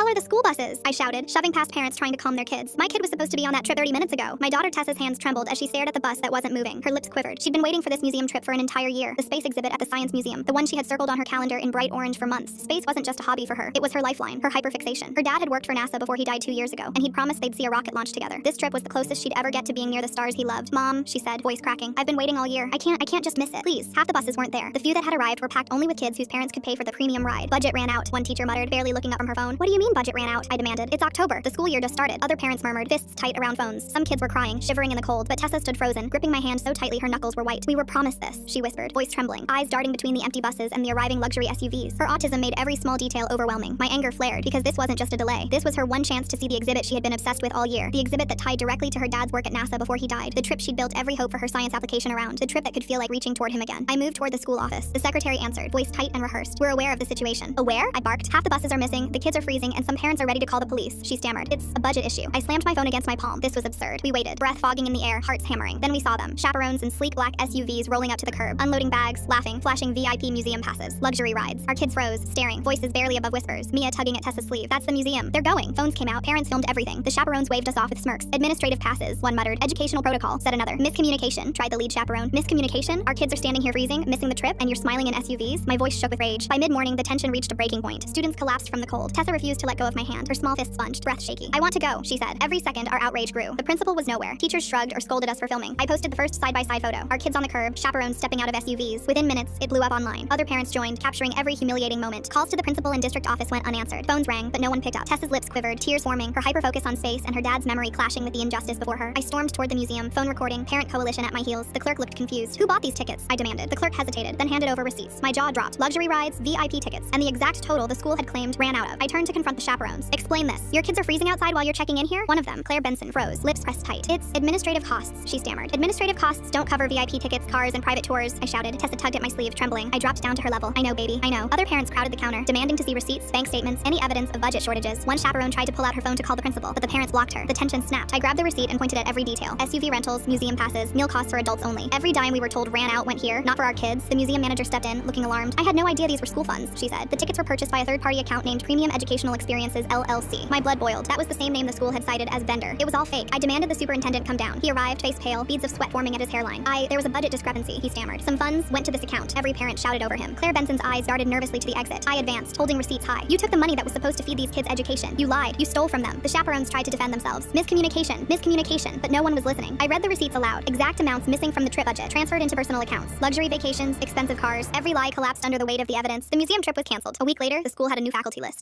hell are the school buses? I shouted, shoving past parents trying to calm their kids. My kid was supposed to be on that trip 30 minutes ago. My daughter Tessa's hands trembled as she stared at the bus that wasn't moving. Her lips quivered. She'd been waiting for this museum trip for an entire year. The space exhibit at the Science Museum, the one she had circled on her calendar in bright orange for months. Space wasn't just a hobby for her. It was her lifeline, her hyperfixation. Her dad had worked for NASA before he died 2 years ago, and he'd promised they'd see a rocket launch together. This trip was the closest she'd ever get to being near the stars he loved. Mom, she said, voice cracking. I've been waiting all year. I can't just miss it. Please. Half the buses weren't there. The few that had arrived were packed only with kids whose parents could pay for the premium ride. Budget ran out, one teacher muttered, barely looking up from her phone. What do you mean budget ran out? I demanded. It's October. The school year just started. Other parents murmured, fists tight around phones. Some kids were crying, shivering in the cold, but Tessa stood frozen, gripping my hand so tightly her knuckles were white. We were promised this, she whispered, voice trembling, eyes darting between the empty buses and the arriving luxury SUVs. Her autism made every small detail overwhelming. My anger flared, because this wasn't just a delay. This was her one chance to see the exhibit she had been obsessed with all year. The exhibit that tied directly to her dad's work at NASA before he died. The trip she'd built every hope for her science application around. The trip that could feel like reaching toward him again. I moved toward the school office. The secretary answered, voice tight and rehearsed. We're aware of the situation. Aware? I barked. Half the buses are missing, the kids are freezing, and some parents are ready to call the police. She stammered. It's a budget issue. I slammed my phone against my palm. This was absurd. We waited, breath fogging in the air, hearts hammering. Then we saw them. Chaperones in sleek black SUVs rolling up to the curb, unloading bags, laughing, flashing VIP museum passes, luxury rides. Our kids froze, staring, voices barely above whispers. Mia tugging at Tessa's sleeve. That's the museum. They're going. Phones came out. Parents filmed everything. The chaperones waved us off with smirks. Administrative passes, one muttered. Educational protocol, said another. Miscommunication, tried the lead chaperone. Miscommunication? Our kids are standing here freezing, missing the trip, and you're smiling in SUVs? My voice shook with rage. By mid-morning, the tension reached a breaking point. Students collapsed from the cold. Tessa refused to let go of my hand. Her small fist sponged, breath shaky. I want to go, she said. Every second, our outrage grew. The principal was nowhere. Teachers shrugged or scolded us for filming. I posted the first side-by-side photo. Our kids on the curb, chaperones stepping out of SUVs. Within minutes, it blew up online. Other parents joined, capturing every humiliating moment. Calls to the principal and district office went unanswered. Phones rang, but no one picked up. Tessa's lips quivered, tears forming, her hyper-focus on space and her dad's memory clashing with the injustice before her. I stormed toward the museum, phone recording, parent coalition at my heels. The clerk looked confused. Who bought these tickets? I demanded. The clerk hesitated, then handed over receipts. My jaw dropped. Luxury rides, VIP tickets, and the exact total the school had claimed ran out of. I turned to confront the chaperones. Explain this. Your kids are freezing outside while you're checking in here? One of them, Claire Benson, froze, lips pressed tight. It's administrative costs, she stammered. Administrative costs don't cover VIP tickets, cars, and private tours, I shouted. Tessa tugged at my sleeve, trembling. I dropped down to her level. I know, baby. I know. Other parents crowded the counter, demanding to see receipts, bank statements, any evidence of budget shortages. One chaperone tried to pull out her phone to call the principal, but the parents blocked her. The tension snapped. I grabbed the receipt and pointed at every detail. SUV rentals, museum passes, meal costs for adults only. Every dime we were told ran out went here, not for our kids. The museum manager stepped in, looking alarmed. I had no idea these were school funds, she said. The tickets were purchased by a third-party account named Premium Educational Experiences LLC. My blood boiled. That was the same name the school had cited as vendor. It was all fake. I demanded the superintendent come down. He arrived, face pale, beads of sweat forming at his hairline. There was a budget discrepancy, he stammered. Some funds went to this account. Every parent shouted over him. Claire Benson's eyes darted nervously to the exit. I advanced, holding receipts high. You took the money that was supposed to feed these kids education. You lied. You stole from them. The chaperones tried to defend themselves. Miscommunication, but no one was listening. I read the receipts aloud. Exact amounts missing from the trip budget, transferred into personal accounts. Luxury vacations, expensive cars. Every lie collapsed under the weight of the evidence. The museum trip was canceled. A week later, the school had a new faculty list.